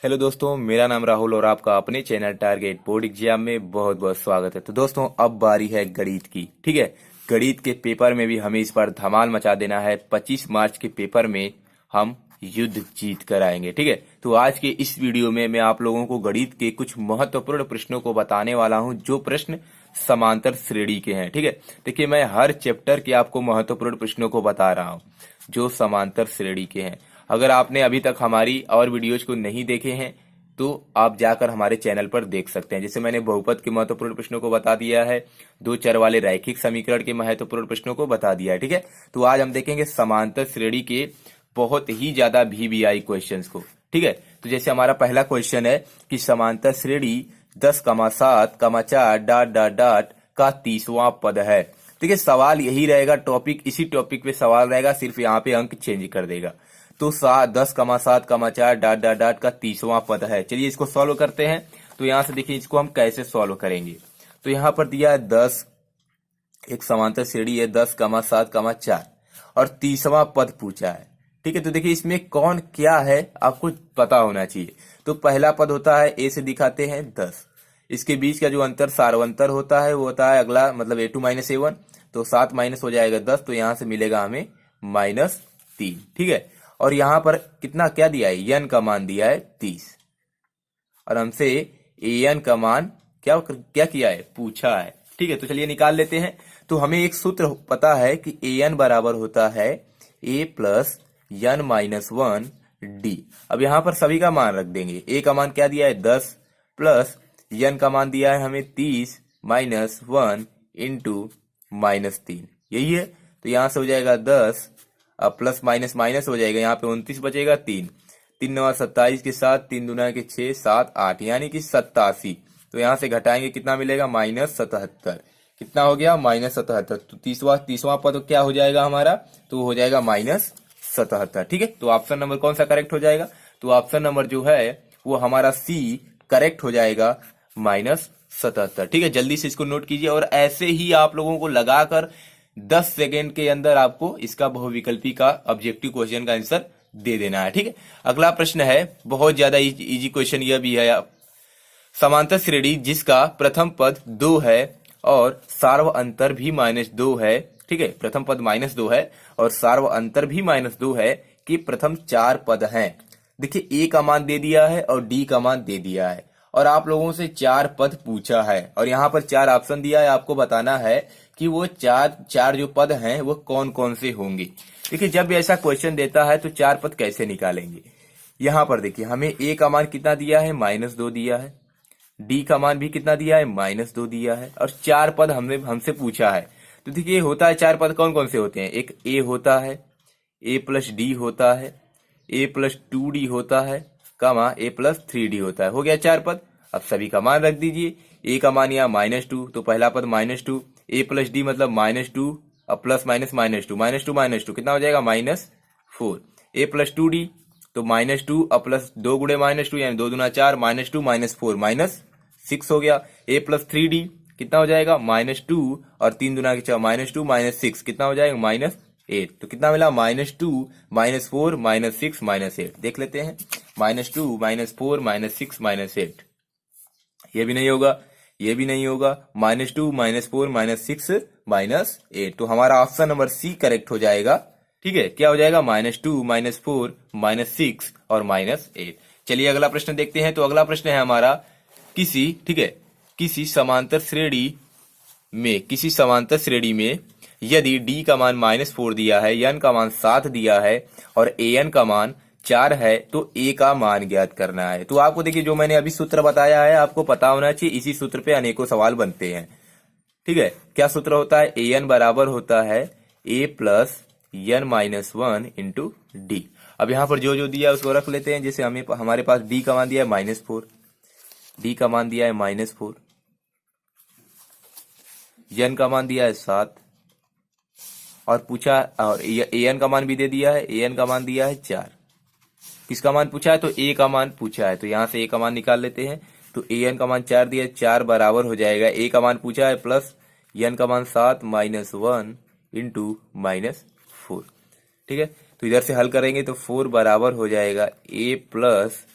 Hello दोस्तों, मेरा नाम राहुल और आपका अपने चैनल टारगेट बोर्ड एग्जाम में बहुत बहुत स्वागत है। तो दोस्तों, अब बारी है गणित की। ठीक है, गणित के पेपर में भी हमें इस बार धमाल मचा देना है। 25 मार्च के पेपर में हम युद्ध जीत कर आएंगे। ठीक है, तो आज के इस वीडियो में मैं आप लोगों को गणित के कुछ महत्वपूर्ण प्रश्नों को बताने वाला हूं, जो प्रश्न समांतर श्रेणी के हैं। ठीक है, देखिए मैं हर चैप्टर के आपको महत्वपूर्ण प्रश्नों को बता रहा हूं जो समांतर श्रेणी के हैं। अगर आपने अभी तक हमारी और वीडियोज को नहीं देखे हैं तो आप जाकर हमारे चैनल पर देख सकते हैं। जैसे मैंने बहुपद के महत्वपूर्ण प्रश्नों को बता दिया है, दो चर वाले रैखिक समीकरण के महत्वपूर्ण प्रश्नों को बता दिया है। ठीक है, तो आज हम देखेंगे समांतर श्रेणी के बहुत ही ज्यादा वीवीआई क्वेश्चंस को। ठीक है, तो जैसे हमारा पहला क्वेश्चन है कि समांतर श्रेणी 10,7,4 डॉट डॉट डॉट का 30वां पद है। देखिए सवाल यही रहेगा, टॉपिक इसी टॉपिक पे सवाल रहेगा, सिर्फ यहाँ पे अंक चेंज कर देगा। तो 10,7,4 डॉट डॉट डॉट का 30वां पद है। चलिए इसको सॉल्व करते हैं। तो यहां से देखिए इसको हम कैसे सॉल्व करेंगे। तो यहां पर दिया है 10, एक समांतर श्रेणी है 10,7,4 और 30वां पद पूछा है। ठीक है, तो देखिए इसमें कौन क्या है आपको पता होना चाहिए। तो पहला पद होता है, ए से दिखाते हैं 10, इसके बीच का जो अंतर सार्वंतर होता है वो होता है अगला, मतलब a2 माइनस a1, तो 7 माइनस हो जाएगा 10, तो यहां से मिलेगा हमें -3। ठीक है, और यहां पर कितना क्या दिया है, यन का मान दिया है 30 और हमसे एन का मान क्या क्या किया है, पूछा है। ठीक है, तो चलिए निकाल लेते हैं। तो हमें एक सूत्र पता है कि एन बराबर होता है ए प्लस यन माइनस 1 डी। अब यहां पर सभी का मान रख देंगे। ए का मान क्या दिया है 10 प्लस यन का मान दिया है हमें 30 माइनस 1 इंटू -3, यही है। तो यहां से हो जाएगा 10, अब प्लस माइनस माइनस हो जाएगा, यहाँ पे 29 बचेगा, 3 9 27 के साथ 3 दूना के 6 7 8 यानी कि 87। तो यहाँ से घटाएंगे कितना मिलेगा, -77। कितना हो गया, -77। तो तीसवां पद क्या हो जाएगा हमारा, तो हो जाएगा -77। ठीक है, तो ऑप्शन नंबर कौन सा करेक्ट हो जाएगा, तो ऑप्शन नंबर जो है वो हमारा सी करेक्ट हो जाएगा, -77। ठीक है, जल्दी से इसको नोट कीजिए और ऐसे ही आप लोगों को लगाकर 10 सेकेंड के अंदर आपको इसका बहुविकल्पी का ऑब्जेक्टिव क्वेश्चन का आंसर दे देना है। ठीक है, अगला प्रश्न है, बहुत ज्यादा इजी क्वेश्चन यह भी है। समांतर श्रेणी जिसका प्रथम पद 2 है और सार्व अंतर भी -2 है। ठीक है, प्रथम पद -2 है और सार्व अंतर भी -2 है कि प्रथम 4 पद हैं। देखिए ए का मान दे दिया है और डी का मान दे दिया है और आप लोगों से 4 पद पूछा है और यहाँ पर 4 ऑप्शन दिया है। आपको बताना है कि वो चार जो पद हैं वो कौन कौन से होंगे। देखिए जब भी ऐसा क्वेश्चन देता है तो 4 पद कैसे निकालेंगे। यहाँ पर देखिए हमें ए का मान कितना दिया है, -2 दिया है, डी का मान भी कितना दिया है, -2 दिया है और 4 पद हमसे पूछा है। तो देखिए होता है 4 पद कौन कौन से होते हैं, एक ए होता है, ए प्लस डी होता है, ए प्लस 2d होता है, कामा ए प्लस 3d होता है। हो गया 4 पद। अब सभी का मान रख दीजिए। ए का मान यहाँ -2, तो पहला पद -2, ए प्लस डी मतलब -2, अब प्लस माइनस -2, -2 कितना हो जाएगा, -4। ए प्लस 2d तो -2 अब प्लस 2 गुणे -2 यानी 2 दूना 4, -2 -4 -6 हो गया। ए प्लस 3d कितना हो जाएगा, -2 और 3 दूना 4, -2 -6 कितना हो जाएगा, -8। तो कितना मिला, -2 -4 -6 -8। देख लेते हैं, -2 -4 -6 -8। ये भी नहीं होगा, ये भी नहीं होगा, -2 -4 -6 -8। तो हमारा ऑप्शन नंबर सी करेक्ट हो जाएगा। ठीक है, क्या हो जाएगा, -2 -4 -6 और -8। चलिए अगला प्रश्न देखते हैं। तो अगला प्रश्न है हमारा, ठीक है, किसी समांतर श्रेणी में यदि डी का मान -4 दिया है, एन का मान 7 दिया है और एन का मान 4 है, तो ए का मान ज्ञात करना है। तो आपको देखिए जो मैंने अभी सूत्र बताया है आपको पता होना चाहिए, इसी सूत्र पे अनेकों सवाल बनते हैं। ठीक है, क्या सूत्र होता है, ए एन बराबर होता है ए प्लस एन -1 इंटू डी। अब यहाँ पर जो जो दिया है उसको रख लेते हैं। जैसे हमारे पास डी का मान दिया है -4, डी का मान दिया है -4, एन का मान दिया है 7 और पूछा, और ए एन का मान भी दे दिया है, ए एन का मान दिया है 4। किसका मान पूछा है, तो ए का मान पूछा है, तो यहां से ए का मान निकाल लेते हैं। तो ए एन का मान 4 दिया, 4 बराबर हो जाएगा, ए का मान पूछा है प्लस एन का मान 7 -1 इंटू -4। ठीक है, तो इधर से हल करेंगे तो 4 बराबर हो जाएगा ए प्लस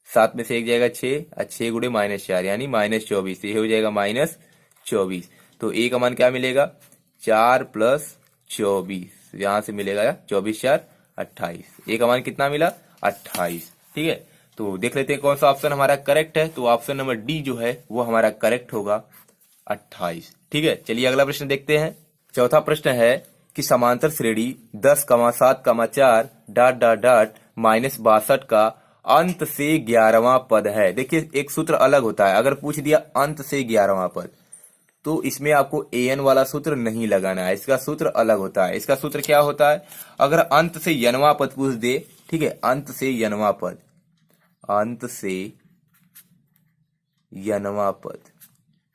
7 में से 1 जाएगा 6 और 6 गुणे -4 यानी -24। ये हो जाएगा -24। तो ए का मान क्या मिलेगा 4 + 24, यहां से मिलेगा 24 4 28। ए का मान कितना मिला 28। ठीक है, तो देख लेते हैं कौन सा ऑप्शन हमारा करेक्ट है। तो ऑप्शन नंबर डी जो है वो हमारा करेक्ट होगा 28। ठीक है, चलिए अगला प्रश्न देखते हैं। चौथा प्रश्न है कि समांतर श्रेणी 10,7,4 ... -62 का अंत से 11वां पद है। देखिए एक सूत्र अलग होता है, अगर पूछ दिया अंत से 11वां पद तो इसमें आपको an वाला सूत्र नहीं लगाना है, इसका सूत्र अलग होता है। इसका सूत्र क्या होता है, अगर अंत से यनवा पद पूछ दे, ठीक है, अंत से यनवा पद, अंत से यनवा पद,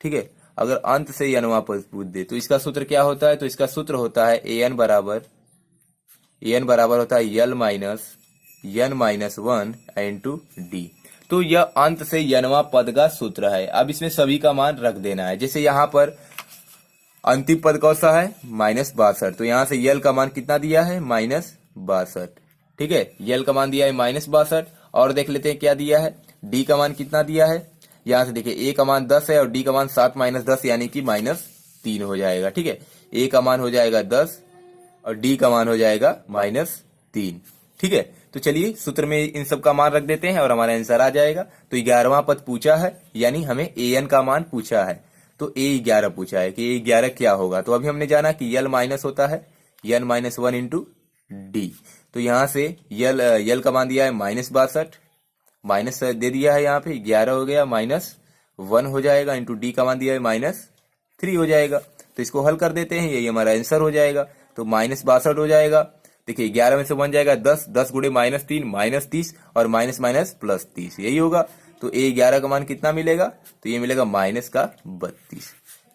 ठीक है, अगर अंत से यनवा पद पूछ दे तो इसका सूत्र क्या होता है, तो इसका सूत्र होता है an बराबर होता है यल माइनस 1 इंटू डी। तो यह अंत से यनवा पद का सूत्र है। अब इसमें सभी का मान रख देना है। जैसे यहां पर अंतिम पद कौन सा है -62, तो यहां से यल का मान कितना दिया है -62। ठीक है, यल का मान दिया है -62। और देख लेते हैं क्या दिया है, डी का मान कितना दिया है। यहां से देखिए ए का मान 10 है और डी का मान 7 - 10 यानी कि -3 हो जाएगा। ठीक है, ए का मान हो जाएगा 10 और डी का मान हो जाएगा -3। ठीक है, तो चलिए सूत्र में इन सब का मान रख देते हैं और हमारा आंसर आ जाएगा। तो 11वां पद पूछा है यानी हमें an का मान पूछा है, तो a11 पूछा है कि a11 क्या होगा। तो अभी हमने जाना कि यल माइनस होता है n-1 इंटू डी। तो यहां से यल का मान दिया है -62, माइनस दे दिया है यहाँ पे 11 हो गया, -1 हो जाएगा इंटू डी का मान दिया है -3 हो जाएगा। तो इसको हल कर देते हैं, यही हमारा आंसर हो जाएगा। तो -62 हो जाएगा। देखिए 11 में से बन जाएगा 10, 10 गुणे -3 -30 और माइनस +30, यही होगा। तो a11 का मान कितना मिलेगा, तो ये मिलेगा -32।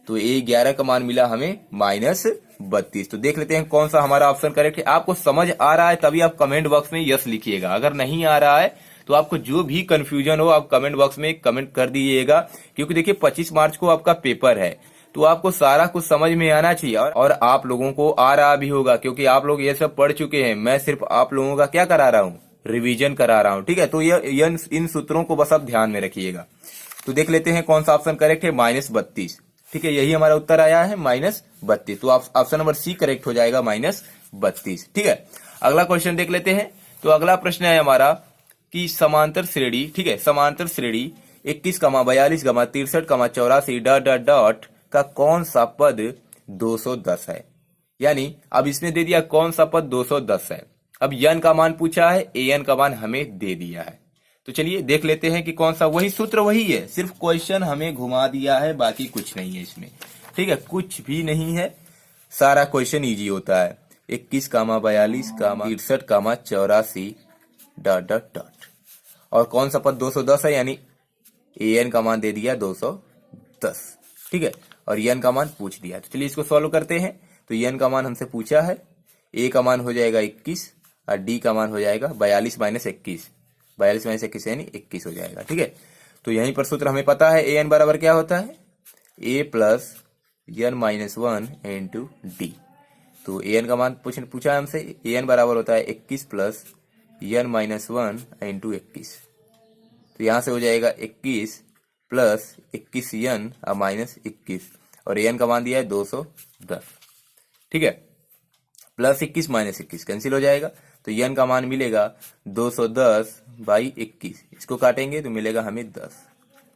तो a11 का मान मिला हमें -32। तो देख लेते हैं कौन सा हमारा ऑप्शन करेक्ट है। आपको समझ आ रहा है तभी आप कमेंट बॉक्स में यस लिखिएगा, अगर नहीं आ रहा है तो आपको जो भी कंफ्यूजन हो आप कमेंट बॉक्स में कमेंट कर दीजिएगा। क्योंकि देखिए 25 मार्च को आपका पेपर है, तो आपको सारा कुछ समझ में आना चाहिए और आप लोगों को आ रहा भी होगा, क्योंकि आप लोग ये सब पढ़ चुके हैं। मैं सिर्फ आप लोगों का क्या करा रहा हूँ, रिवीजन करा रहा हूँ। ठीक है, तो ये इन सूत्रों को बस आप ध्यान में रखिएगा। तो देख लेते हैं कौन सा ऑप्शन करेक्ट है, -32। ठीक है, यही हमारा उत्तर आया है -32। तो ऑप्शन नंबर सी करेक्ट हो जाएगा -32। ठीक है, अगला क्वेश्चन देख लेते हैं। तो अगला प्रश्न है हमारा कि समांतर श्रेणी, ठीक है, समांतर श्रेणी 21, 42, 63, 84 ... का कौन सा पद 210 है। यानी अब इसमें दे दिया कौन सा पद 210 है। अब यन का मान पूछा है, an का मान हमें दे दिया है। तो चलिए देख लेते हैं कि कौन सा, वही सूत्र वही है, सिर्फ क्वेश्चन हमें घुमा दिया है, बाकी कुछ नहीं है इसमें। ठीक है, कुछ भी नहीं है, सारा क्वेश्चन इजी होता है। 21, 42, 63, 84 ... और कौन सा पद 210 है, यानी an का मान दे दिया 210। ठीक है, और n का मान पूछ दिया। तो चलिए इसको सॉल्व करते हैं। तो n का मान हमसे पूछा है, a का मान हो जाएगा 21 और d का मान हो जाएगा 42 - 21, 42 - 21 यानी 21 हो जाएगा। ठीक है, तो यहीं पर सूत्र हमें पता है, an बराबर क्या होता है, a + n-1 इंटू डी। तो an का मान पूछा है हमसे, an बराबर होता है 21 + n-1 इंटू 21। तो यहां से हो जाएगा 21 + 21n -21 और an का मान दिया है 210। ठीक है, +21 - 21 कैंसिल हो जाएगा। तो n का मान मिलेगा 210/21, इसको काटेंगे तो मिलेगा हमें 10।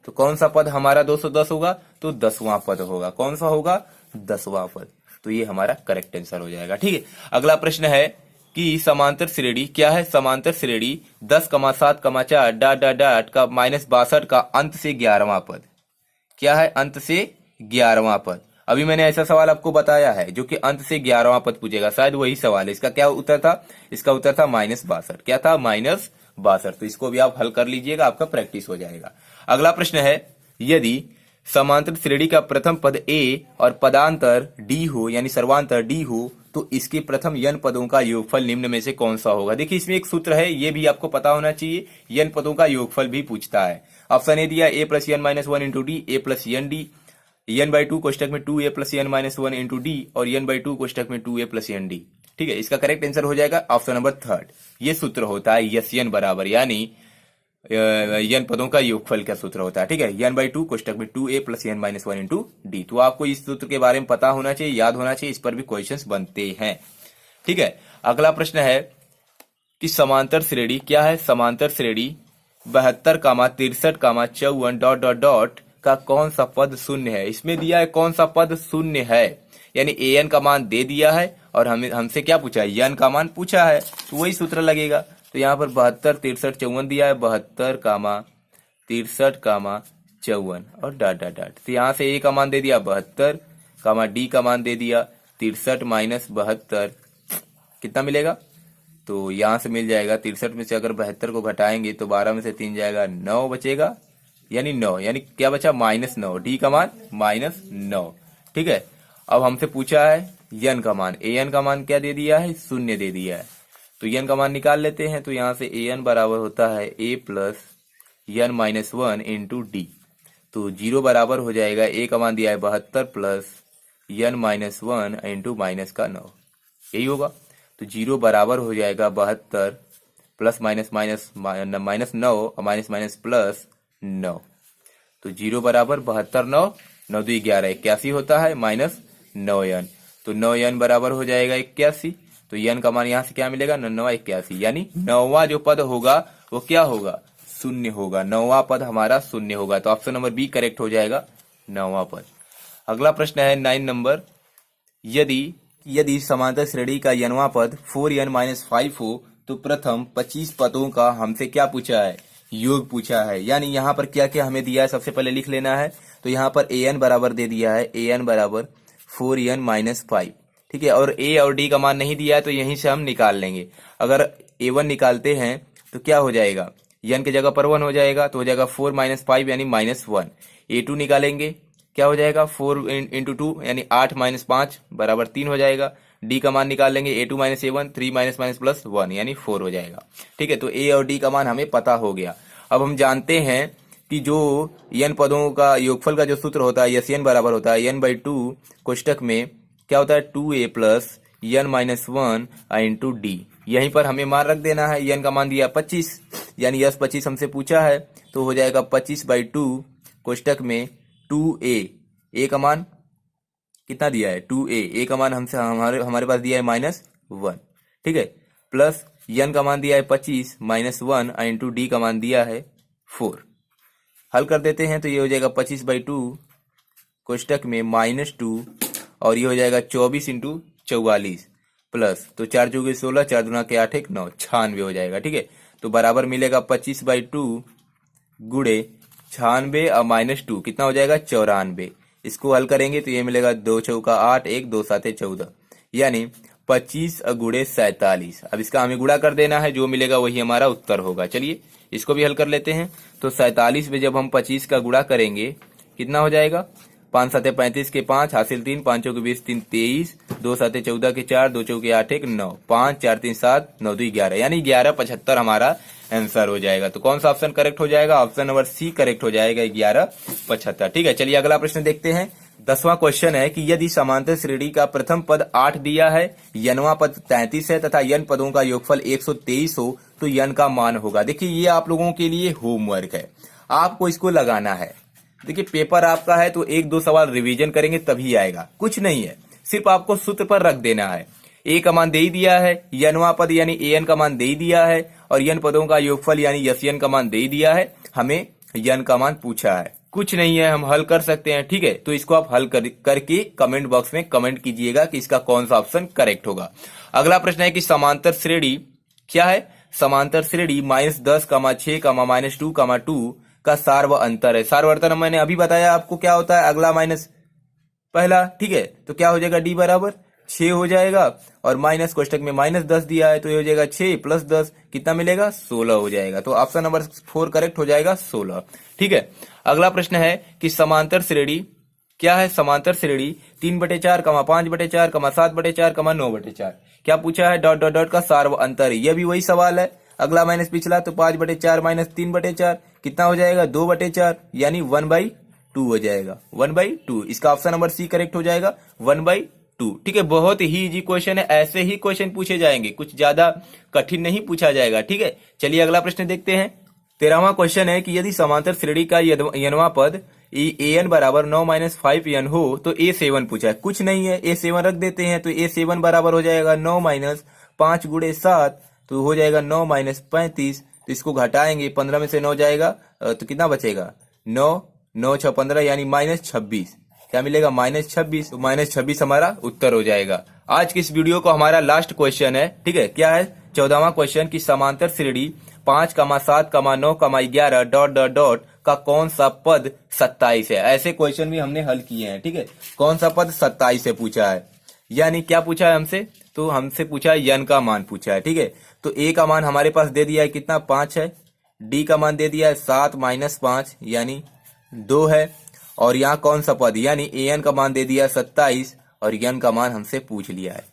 तो कौन सा पद हमारा 210 होगा, तो 10वां पद होगा। कौन सा होगा, 10वां पद। तो ये हमारा करेक्ट आंसर हो जाएगा। ठीक है, अगला प्रश्न है कि समांतर श्रेणी क्या है, समांतर श्रेणी 10, 7, 4 ... का -62 का अंत से 11वां पद क्या है, अंत से 11वां पद। अभी मैंने ऐसा सवाल आपको बताया है जो कि अंत से 11वां पद पूछेगा, शायद वही सवाल है। इसका क्या उत्तर था, इसका उत्तर था -62। क्या था, -62। तो इसको भी आप हल कर लीजिएगा, आपका प्रैक्टिस हो जाएगा। अगला प्रश्न है, यदि समांतर श्रेणी का प्रथम पद a और पदांतर d हो, यानी सर्वांतर d हो, तो इसके प्रथम n पदों का योगफल निम्न में से कौन सा होगा। देखिए इसमें एक सूत्र है, ये भी आपको पता होना चाहिए। n पदों का योगफल भी पूछता है। ऑप्शन ए दिया a + n-1 into D, a + n d, n/2 कोष्टक में 2a + n-1 इंटू डी और n/2 कोष्टक में 2a + n d। ठीक है, इसका करेक्ट आंसर हो जाएगा ऑप्शन नंबर 3। ये सूत्र होता है यस n बराबर, यानी यन पदों का योगफल का सूत्र होता है। ठीक है, यन बाई टू कोष्टक में 2a plus n minus 1 into D. तो आपको इस सूत्र के बारे में पता होना चाहिए, याद होना चाहिए, इस पर भी क्वेश्चंस बनते हैं। ठीक है, अगला प्रश्न है कि समांतर श्रेणी क्या है। समांतर श्रेणी 72 कामा 63 कामा 54 डॉट डॉट डॉट का कौन सा पद शून्य है। इसमें दिया है कौन सा पद शून्य है, यानी an का मान दे दिया है और हमसे क्या पूछा है, यन का मान पूछा है, तो वही सूत्र लगेगा। तो यहाँ पर 72 63 54 दिया है, 72 कामा 63 कामा 54 और डॉट डॉट डॉट। तो यहाँ से a का मान दे दिया 72 कामा d का मान दे दिया 63 माइनस 72, कितना मिलेगा, तो यहाँ से मिल जाएगा 63 में से अगर 72 को घटाएंगे तो 12 में से 3 जाएगा, 9 बचेगा, यानी 9, यानी क्या बचा -9, डी का मान -9। ठीक है, अब हमसे पूछा है यन का मान, an का मान क्या दे दिया है, शून्य दे दिया है, तो यन का मान निकाल लेते हैं। तो यहाँ से an बराबर होता है a plus n minus 1 into D. तो 0 बराबर हो जाएगा, a का मान दिया है 72 plus n minus 1 into minus का 9, यही होगा। तो 0 बराबर हो जाएगा 72 प्लस माइनस माइनस माइनस 9 और माइनस माइनस प्लस 9। तो 0 बराबर 72 9 9 2 11 81 होता है माइनस 9 यन। तो 9 यन बराबर हो जाएगा 81। तो यन का मान यहाँ से क्या मिलेगा, 9 81, यानी 9वां जो पद होगा वो क्या होगा, शून्य होगा। 9वां पद हमारा शून्य होगा। तो ऑप्शन नंबर बी करेक्ट हो जाएगा, 9वां पद। अगला प्रश्न है 9 नंबर, यदि समांतर श्रेणी का यनवां पद 4n माइनस 5 हो तो प्रथम 25 पदों का हमसे क्या पूछा है, योग पूछा है। यानी यहाँ पर क्या क्या हमें दिया है, सबसे पहले लिख लेना है। तो यहाँ पर an बराबर दे दिया है, an बराबर 4n माइनस 5। ठीक है, और a और d का मान नहीं दिया है, तो यहीं से हम निकाल लेंगे। अगर a1 निकालते हैं तो क्या हो जाएगा, n की जगह पर 1 हो जाएगा, तो हो जाएगा 4 माइनस 5 यानी -1। a2 निकालेंगे, क्या हो जाएगा 4 इंटू 2 यानी 8 माइनस 5 बराबर 3 हो जाएगा। डी का मान निकाल लेंगे, a2 minus a1 3 minus minus plus 1 यानी 4 हो जाएगा। ठीक है, तो a और d का मान हमें पता हो गया। अब हम जानते हैं कि जो n पदों का योगफल का जो सूत्र होता है यस n बराबर होता है n बाई 2 कोष्टक में क्या होता है 2a plus n minus 1 into D. यहीं पर हमें मान रख देना है। n का मान दिया 25, यानी यस 25 हमसे पूछा है, तो हो जाएगा 25 बाई 2 कोष्टक में 2a, a का मान कितना दिया है 2a, a का मान हमसे हमारे पास दिया है -1। ठीक है, प्लस n का मान दिया है 25 माइनस 1 इंटू डी का मान दिया है 4। हल कर देते हैं तो ये हो जाएगा 25 बाई 2 कोष्टक में -2 और ये हो जाएगा 24 इंटू 44 प्लस, तो 4 चौके 16 4 दूना के 8 1 9 96 हो जाएगा। ठीक है, तो बराबर मिलेगा 25 बाई 2 गुड़े 96 और -2 कितना हो जाएगा 94। इसको हल करेंगे तो ये मिलेगा 2 चौका 8 1 2 7 14, यानी 25 गुड़े 47। अब इसका हमें गुणा कर देना है, जो मिलेगा वही हमारा उत्तर होगा। चलिए इसको भी हल कर लेते हैं। तो 47 में जब हम 25 का गुणा करेंगे कितना हो जाएगा, 5 7 35 के 5 हासिल 3 5 चौके 20 3 23 2 7 14 के 4 2 चौके 8 1 9 5 4 3 7 9 2 11, यानी 1175 हमारा आंसर हो जाएगा। तो कौन सा ऑप्शन करेक्ट हो जाएगा, ऑप्शन नंबर सी करेक्ट हो जाएगा 1175। ठीक है, चलिए अगला प्रश्न देखते हैं। 10वां क्वेश्चन है कि यदि समांतर श्रेणी का प्रथम पद 8 दिया है, यनवां पद 33 है तथा यन पदों का योगफल 123 हो तो यन का मान होगा। देखिए ये आप लोगों के लिए होमवर्क है, आपको इसको लगाना है। देखिए पेपर आपका है तो 1 2 सवाल रिवीजन करेंगे तभी आएगा, कुछ नहीं है, सिर्फ आपको सूत्र पर रख देना है। ए का मान दे ही दिया है, यनवां पद यानी an का मान दे ही दिया है, और यन पदों का योगफल यानी यन का मान दे ही दिया है। हमें यन का मान पूछा है, कुछ नहीं है, हम हल कर सकते हैं। ठीक है, तो इसको आप हल करके कमेंट बॉक्स में कमेंट कीजिएगा कि इसका कौन सा ऑप्शन करेक्ट होगा। अगला प्रश्न है कि समांतर श्रेणी क्या है, समांतर श्रेणी -10 6 -2 2 का सार्व अंतर है। सार्व अंतर मैंने अभी बताया आपको क्या होता है, अगला माइनस पहला। ठीक है, तो क्या हो जाएगा डी बराबर 6 हो जाएगा, और माइनस कोष्टक में -10 दिया है तो ये हो जाएगा 6 प्लस 10 कितना मिलेगा 16 हो जाएगा। तो ऑप्शन नंबर 4 करेक्ट हो जाएगा 16। ठीक है, अगला प्रश्न है कि समांतर श्रेणी क्या है, समांतर श्रेणी 3/4 5/4 7/4 9/4 क्या पूछा है, डॉट डॉट डॉट का सार्व अंतर। यह भी वही सवाल है, अगला माइनस पिछला, तो 5/4 माइनस 3/4 कितना हो जाएगा 2/4, यानी 1/2 हो जाएगा 1/2। इसका ऑप्शन नंबर सी करेक्ट हो जाएगा 1/2। ठीक है, बहुत ही इजी क्वेश्चन है, ऐसे ही क्वेश्चन पूछे जाएंगे, कुछ ज्यादा कठिन नहीं पूछा जाएगा। ठीक है, चलिए अगला प्रश्न देखते हैं। 13वां क्वेश्चन है कि यदि समांतर श्रेणी का यनवा पद an बराबर 9 माइनस 5n हो तो a7 पूछा है। कुछ नहीं है, a7 रख देते हैं तो a7 बराबर हो जाएगा 9 माइनस 5 गुणे 7 तो हो जाएगा 9 माइनस 35। तो इसको घटाएंगे, 15 में से 9 जाएगा तो कितना बचेगा 9, 9 6 15 यानी -26। क्या मिलेगा -26। तो -26 हमारा उत्तर हो जाएगा। आज की इस वीडियो को हमारा लास्ट क्वेश्चन है, ठीक है। क्या है 14वां क्वेश्चन की समांतर श्रेणी 5, 7, 9, 11 डॉट डॉट डॉट का कौन सा पद 27 है। ऐसे क्वेश्चन भी हमने हल किए हैं, ठीक है। कौन सा पद 27 से पूछा है, यानी क्या पूछा है हमसे, तो हमसे पूछा है यन का मान पूछा है, ठीक है। तो ए का मान हमारे पास दे दिया है कितना 5 है, डी का मान दे दिया है 7 माइनस 5 यानी 2 है, और यहाँ कौन सा पद यानी ए एन का मान दे दिया 27 और यन का मान हमसे पूछ लिया है।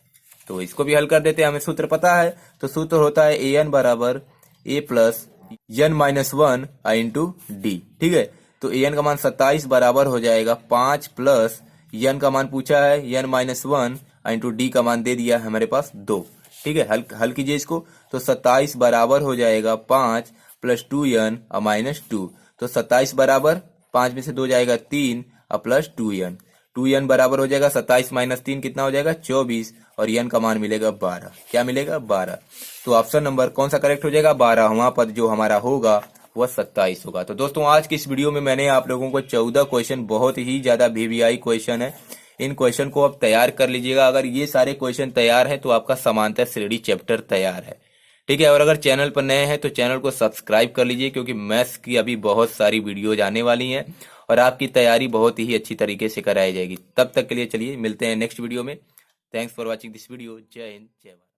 तो इसको भी हल कर देते हैं, हमें सूत्र पता है। तो सूत्र होता है ए एन बराबर a plus n minus 1 into d, ठीक है। तो ए एन का मान 27 बराबर हो जाएगा 5 प्लस यन का मान पूछा है यन माइनस 1 इंटू डी का मान दे दिया है हमारे पास 2, ठीक है। हल कीजिए इसको। तो 27 बराबर हो जाएगा 5 प्लस 2n और माइनस 2। तो 27 बराबर 5 में से 2 जाएगा 3 और प्लस 2n। 2n बराबर हो जाएगा 27 माइनस 3 कितना हो जाएगा 24 और n का मान मिलेगा 12। क्या मिलेगा 12। तो ऑप्शन नंबर कौन सा करेक्ट हो जाएगा 12। वहां पद जो हमारा होगा वह 27 होगा। तो दोस्तों आज की इस वीडियो में मैंने आप लोगों को 14 क्वेश्चन, बहुत ही ज्यादा वीवीआई क्वेश्चन है, इन क्वेश्चन को आप तैयार कर लीजिएगा। अगर ये सारे क्वेश्चन तैयार हैं तो आपका समांतर श्रेणी चैप्टर तैयार है, ठीक है। और अगर चैनल पर नए हैं तो चैनल को सब्सक्राइब कर लीजिए, क्योंकि मैथ्स की अभी बहुत सारी वीडियोज आने वाली हैं और आपकी तैयारी बहुत ही अच्छी तरीके से कराई जाएगी। तब तक के लिए चलिए मिलते हैं नेक्स्ट वीडियो में। Thanks for watching this video. जय हिंद, जय भारत।